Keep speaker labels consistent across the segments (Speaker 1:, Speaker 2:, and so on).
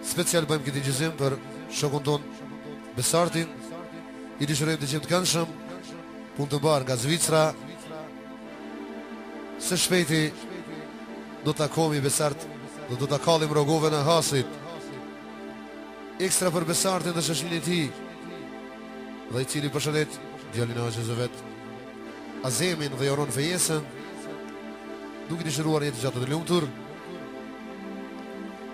Speaker 1: Special bëjmë këtë gjizim për shokun ton Besartin. I dëshirojmë të qenë të këndshëm, punë të barë nga Zvicra. Së shpejti do të takomi Besart, do të kallim rrogove në Hasit. Ekstra për Besartin dhe shoqërinë e tij, dhe i cili përshëndet djalin e Xhezovet, Azemin dhe Joron Fejesën, duke dëshiruar jetë gjatë të lumtur.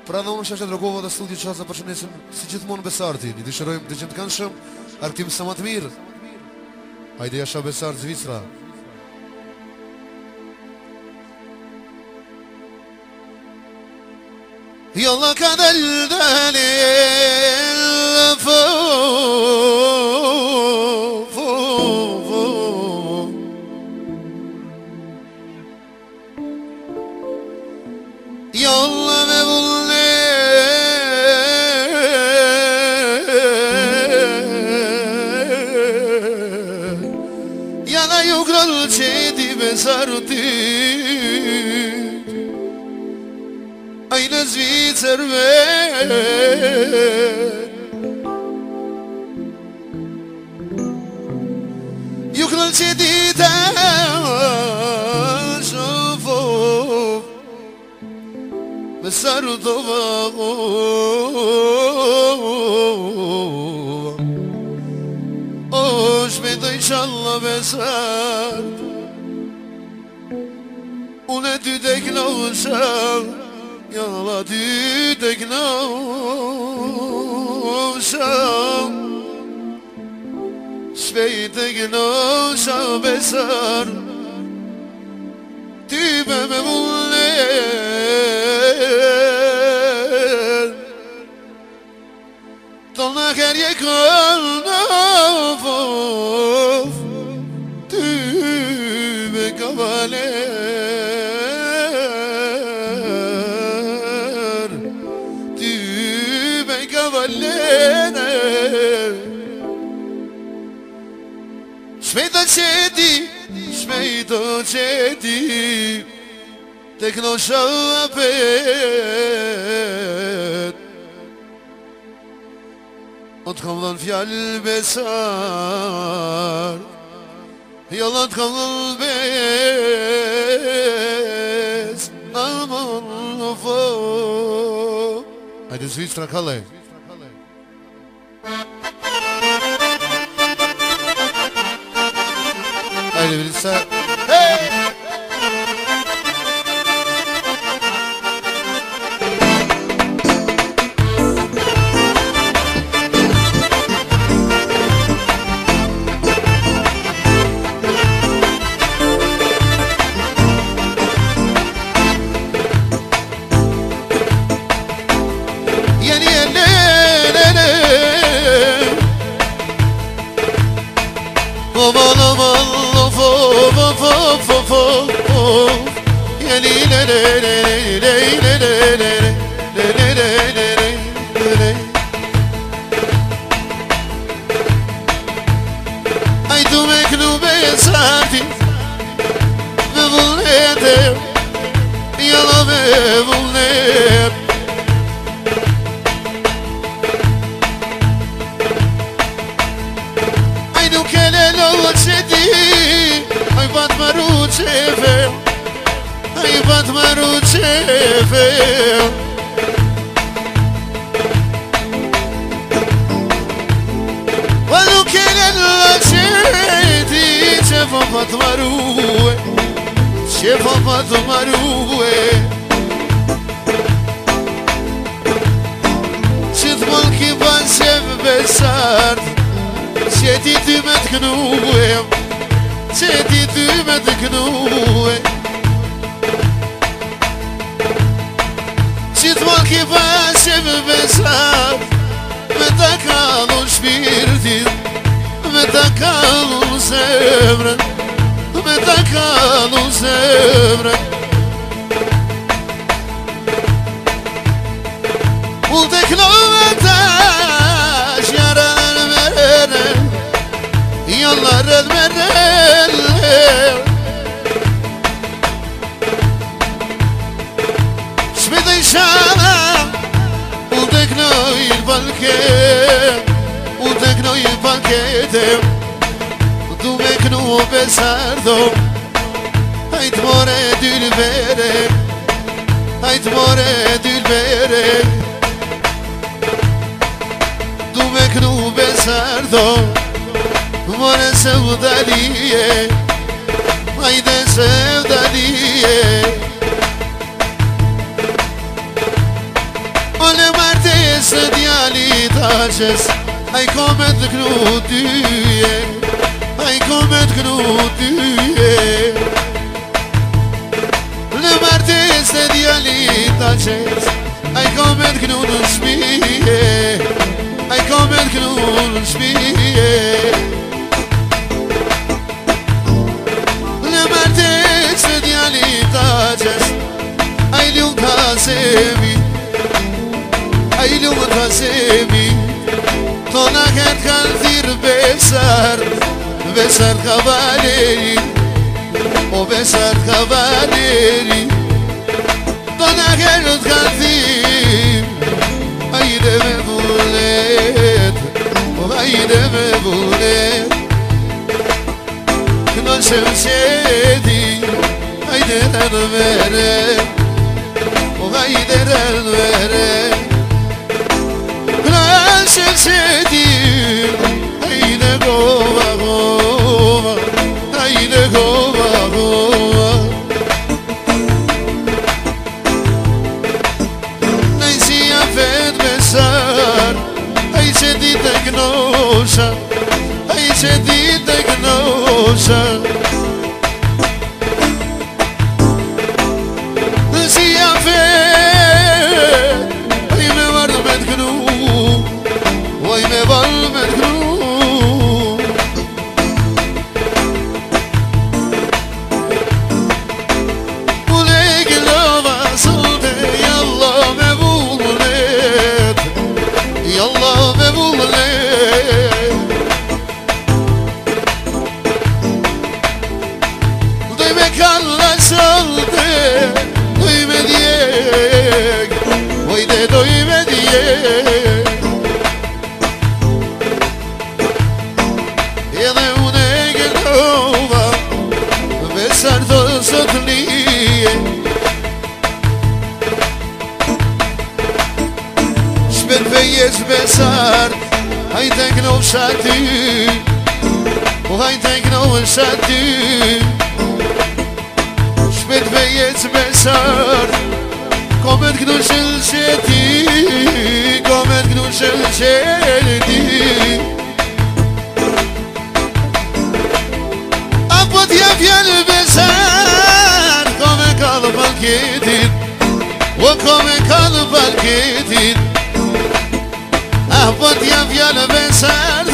Speaker 1: Pra dhe unë shashet rrogove dhe studio që asa përshëndesim si gjithmonë Besartin. I dëshirojmë të qenë të këndshëm, artim sa më të mirë. Hajde jasha Besart Zvicra. يلا كان الدليل فوق يلا مبولي يلا يقرأ الشيدي بسارتي Ajnë Zvicrve Ju këllë që dita Shofo Besaru të vago O shmetë inshallah Besar Unë ty të kënosha Yalla düdek navşam Şveytek navşam besar Tübeme bullen Tolna her yekal navof Tübe kavaler Shmejto qedi Tek në shapet O të kam dhën fjallë Besar Jalla të kam dhën bes Aman në fo Ajde Zvicra kalle Haydi birisi. Hey! Shmejto inshallah Unë tek në il balke u të knoj pakete du me knu besardo hajt more dylbere hajt more dylbere du me knu besardo more sevdalije hajde sevdalije Ole martesë djali taqes Aj kome të knu tyje Aj kome të knu tyje Ole martesë djali taqes Aj kome të knu në shpije Aj kome të knu në shpije Ole martesë djali taqes Aj ljum të asemi Ai lumë të semi Tona këtë kanë thirë Besar kavaleri O besar kavaleri Tona këtë kanë thirë Hajde me vullet Hajde me vullet Kënë shëm qedi Hajde rënë vere Hajde rënë vere Şeşedim Haydi gova gova Haydi gova gova Neysi affet besar Haydi teknoşa Haydi teknoşa Neysi affet Haydi vardı bedgnu Oj me val me t'kru Ule gilova sote Jalla me vullet Jalla me vullet Doj me kalla sote Doj me djeg Ojde doj me djeg Edhe une gëllova Besar të sot lije Shpet vejes besar Hajte kënosha ty O hajte kënosha ty Shpet vejes besar Komet kënoshëll qeti Komet kënoshëll qeti Po t'ja fjallë besar Kome kallë palketin O kome kallë palketin Po t'ja fjallë besar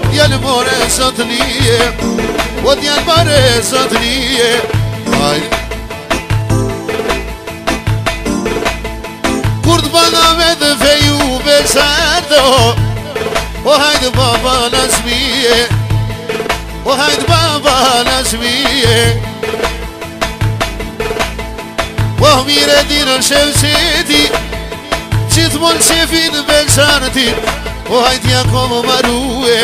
Speaker 1: Fjallë more sot lije O t'ja more sot lije Kur t'bana me të feju besar O hajde baba nasmije O hajtë baba në shmije O mire dinë shevqeti Qitë mon shefin besarti O hajtë Jakobo marue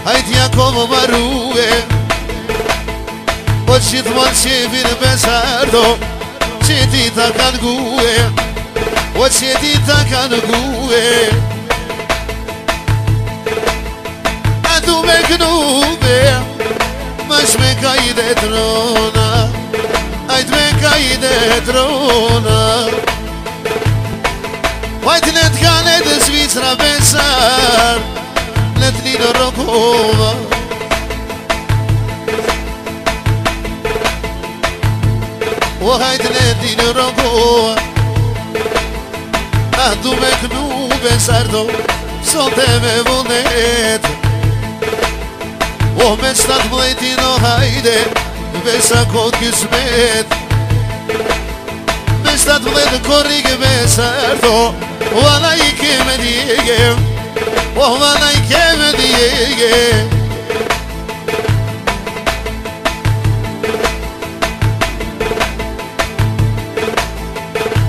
Speaker 1: Hajtë Jakobo marue O qitë mon shefin besarto Qiti ta kanë gue O qiti ta kanë gue Du me knube Mash me kajde trona Ajt me kajde trona Vajt let kane të Zvicra besar Let Nino Rokova O hajt let Nino Rokova Du me knube sardo Sote me vunet O me 17 no hajde Besa kod kismet Me 17 korrige besardo Vala I keme djege O vala I keme djege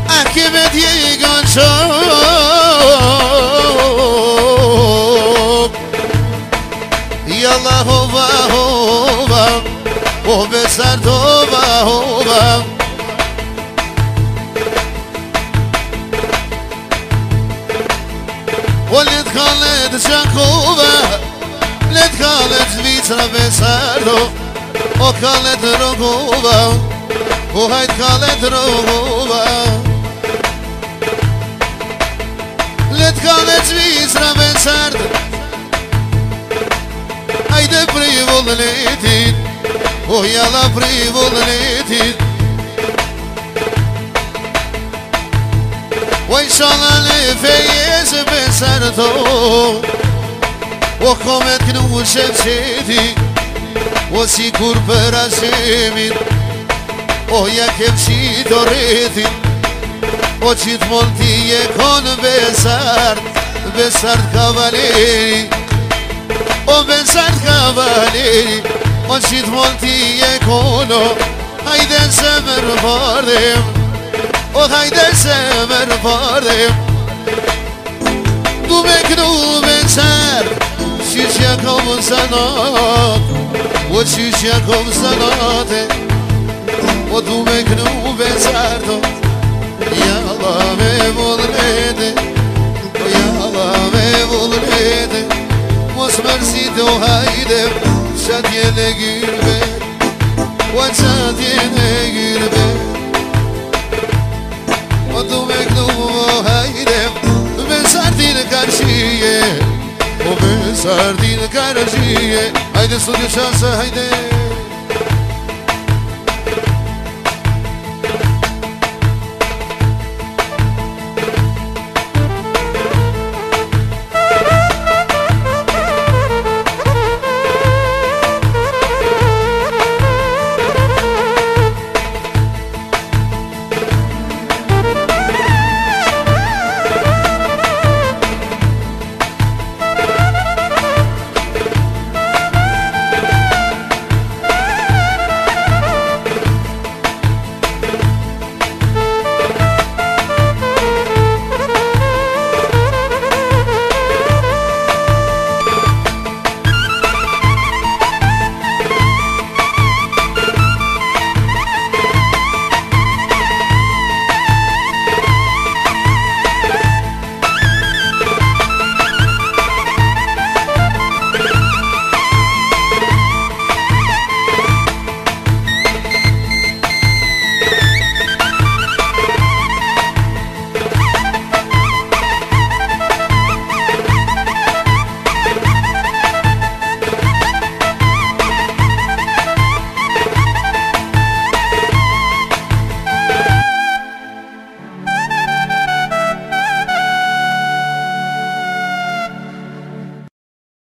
Speaker 1: A keme djege qo sardova hova O let kallet Gjakova Let kallet Zvicra Besardo O kallet Rogova O hajt kallet Rogova Let kallet Zvicra Besardo Hajde prej vullnetit O jalla prej vullnetit O inshallah ne fejez Besardo O komet knu shemsheti O si kur për ashemin O ja kem qito rretin O gjithmon ti e kon Besart Besart kavaleri O Besart kavaleri O gjithmon ti e kono Hajde se mërë bardem O hajde se mërë bardem Du me knu Besart Qyqja kom zanat O qyqja kom zanate O du me knu Besardo Jalla me vullnete O jalla me vullnete Mos mërësit o hajde Qatje në gyrbe O qatje në gyrbe O du me knu o hajde Besartin karqije O Besartin karqije Hajde studio qasë hajde